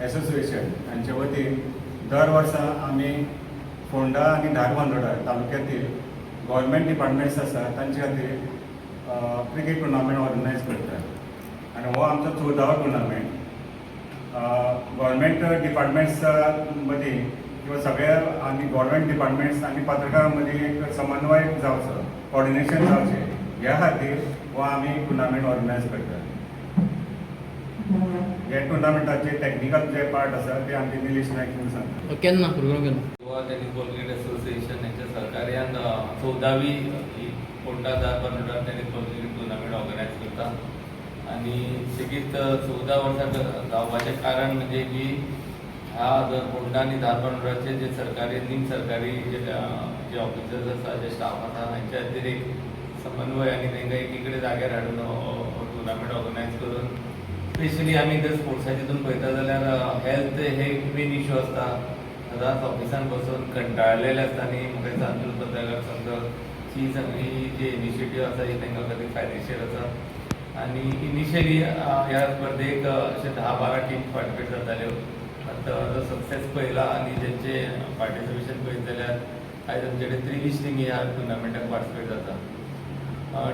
Association हांचे वतीन दर वर्सा आमी फोंडा आनी धारबांदोडा तालुक्यातील गव्हर्मेंट डिपार्टमेंट्स आसा तांचे खातीर क्रिकेट टुर्नामेंट ऑर्गनायज करतात आनी हो आमचो 14वा टुर्नामेंट. गव्हर्मेंट डिपार्टमेंट्स मदीं किंवा सगळ्या आनी गव्हर्मेंट डिपार्टमेंट्स आनी पत्रकारां मदीं एक समन्वय जावचो, कोऑर्डिनेशन जावचें ह्या खातीर हो आमी टुर्नामेंट ऑर्गनायज करतात. हे टुर्नामेंटाचे टॅक्निकल जे पार्ट आसा ते आमचे निलेश नायक सांगता. केन्ना प्रोग्राम केन्ना? Goa tennis ball cricket association यांच्या सहकार्यान 14वी Ponda Dharbandora tennis ball cricket tournament organise करता आणि सेगीत 14 वर्सां जावपाचें कारण म्हणजे की ह्या फोंडा आनी धारबांदोडाचे जे सरकारी निम सरकारी जे ऑफिसर्स आसा जे स्टाफ आसा हांच्या खातीर एक समन्वय आनी तांकां एकीकडे जाग्यार हाडून टुर्नामेंट ऑर्गनायज करून स्पेशली आमी जर स्पोर्ट्साच्या हितून पळयता जाल्यार हेल्थ हे मेन इश्यू आसता. सदांच ऑफिसान बसून कंटाळलेले आसता आनी म्हाका दिसता अंतूल पत्रकार संघ ही सगळी जी इनिशिएटीव आसा ही तांकां खातीर फायदेशीर आसा. आनी इनिशियली ह्या स्पर्धेक अशे 10-12 टीम पार्टिसिपेट जाताल्यो. आतां जो सक्सेस पळयला आनी जेंचे पार्टिसिपेशन पळयत जाल्यार आयज आमचे कडेन 23 टीमी ह्या टुर्नामेंटाक पार्टिसिपेट जाता.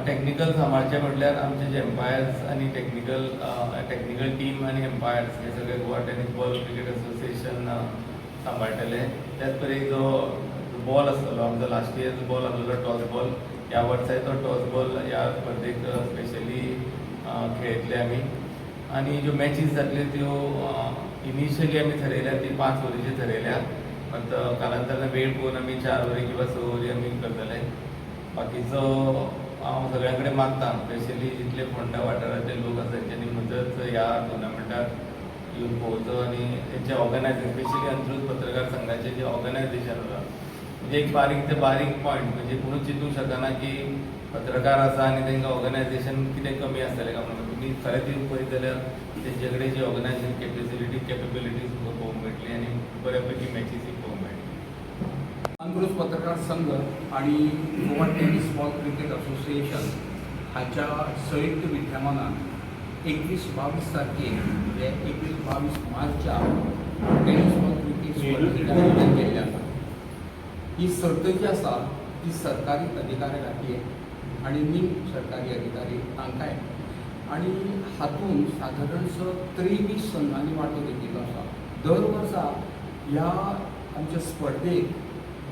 टेक्निकल सांबाळचें म्हटल्यार आमचे जे एम्पायर्स आनी टेक्निकल टीम आनी एम्पायर्स हे सगळे Goa tennis ball cricket association सांबाळटले. त्याच परी जो बॉल आसतलो आमचो लास्ट इयर बॉल आसलेलो टॉस बॉल, ह्या वर्साय तो टॉस बॉल ह्या स्पर्धेक स्पेशली खेळयतले आमी. आनी ज्यो मॅचीस जातल्यो त्यो इनिशियली आमी थरयल्या ती 5 वरींची थरयल्या, मात कालांतरान वेळ पळोवन आमी 4 वरी किंवा 6 वरी आमी करतले. बाकीचो हांव सगळ्यां कडेन मागता, स्पेशली जितले फोंडा वाठारांतले लोक आसा तेंच्यांनी मजत ह्या टुर्नामेंटाक येवन पळोवचो आनी तेंचे ऑर्गनायझेशन स्पेशली अंतरूज पत्रकार संघाचें जें ऑर्गनायझेशन आसा म्हणजे एक बारीक ते बारीक पॉयंट म्हणजे कोणूच चिंतूंक शकना की पत्रकार आसा आनी तांकां ऑर्गनायझेशन कितें कमी आसतलें काय म्हणून. तुमी खरेंच येवन पळयत जाल्यार तेंचे कडेन जी ऑर्गनायझेशन कॅपेबिलिटीज पळोवंक मेळटली आनी बऱ्यापैकी मॅचीसय पळोवंक मेळटली. अंतरूज पत्रकार संघ आणि Goa tennis ball cricket association हाच्या संयुक्त विद्यमानान 21-22 तारखेक म्हणजे 21-22 मार्चा टेनिस बॉल क्रिकेट स्पर्धेचें आयोजन केल्लें आसा. ही सर्त जी आसा ती सरकारी अधिकारी खातीर आनी निम सरकारी अधिकारी तांकांय आनी हातूंत सादारणसो 23 संघांनी वांटो घेतिल्लो आसा. दर वर्सा ह्या आमच्या स्पर्धेक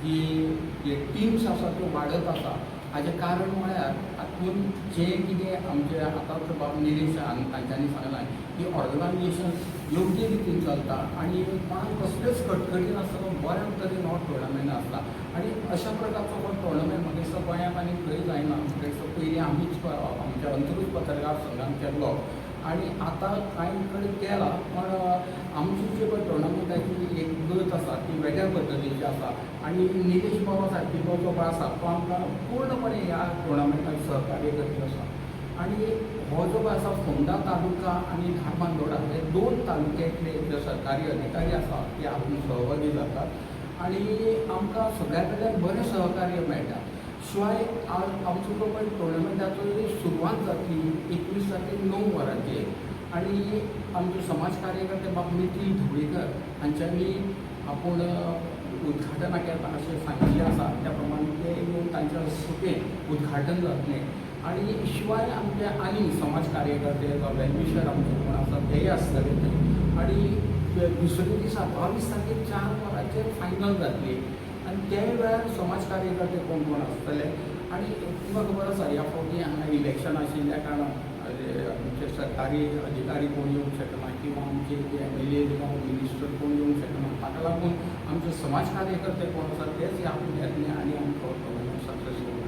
जे टिम्स आसा त्यो वाडत आसा. हाचें कारण म्हळ्यार हातूंत जें कितें आमचे आतांचो बाब निलेश तांच्यांनी सांगलां की ऑर्गनायझेशन योग्य रितीन चलता आनी कोणाक कसलेच कटकटी नासतना बऱ्या तरेन हो टुर्नामेंट आसता. आनी अशा प्रकारचो हो टुर्नामेंट म्हाका दिसता गोंयांत आनी खंय जायना. म्हाका दिसता पयलीं आमीच आमच्या अंतरूज पत्रकार संघान केल्लो आनी आतां कांय कडेन केला, पण आमची जी पळय टुर्नामेंटाची एक गत आसा ती वेगळ्या पद्दतीची आसा. आनी निलेश बाबा सारकिलो जो आसा तो आमकां पूर्णपणे ह्या टुर्नामेंटाक सहकार्य करीत आसा. आनी हो जो आसा फोंडा तालुका आनी धारबांदोडा हे 2 तालुक्यांतले जे सरकारी अधिकारी आसा ते हातूंत सहभागी जातात आनी आमकां सगळ्या कडल्यान बरें सहकार्य मेळटा. शिवाय आज आमचो जो पळय टुर्नामेंटाचो सुरवात जातली 21 तारखेक 9 वरांचेर आनी आमचो समाज कार्यकर्ते बाब नितीन धुळेकर हांच्यांनी आपूण उद्घाटनाक येता अशें सांगिल्लें आसा. त्या प्रमाणे ते येवन तांच्या सुपेन उद्घाटन जातलें. आनी शिवाय आमचे आनी समाज कार्यकर्ते वेलविशर आमचे कोण आसा तेय आसतले थंय. आनी दुसरे दिसा 22 तारखेक 4 वरांचेर फायनल जातली आनी ते वेळार समाज कार्यकर्ते कोण कोण आसतले. आनी तुमकां खबर आसा ह्या फावटी हांगा इलेक्शन आशिल्ल्या कारणान आमचे सरकारी अधिकारी कोण येवंक शकना किंवा आमचे जे MLA जावं मिनिस्टर कोण येवंक शकना. ताका लागून आमचे समाज कार्यकर्ते कोण आसा तेच ह्या फुड्यांतले आनी आमचो सक्सेसफूल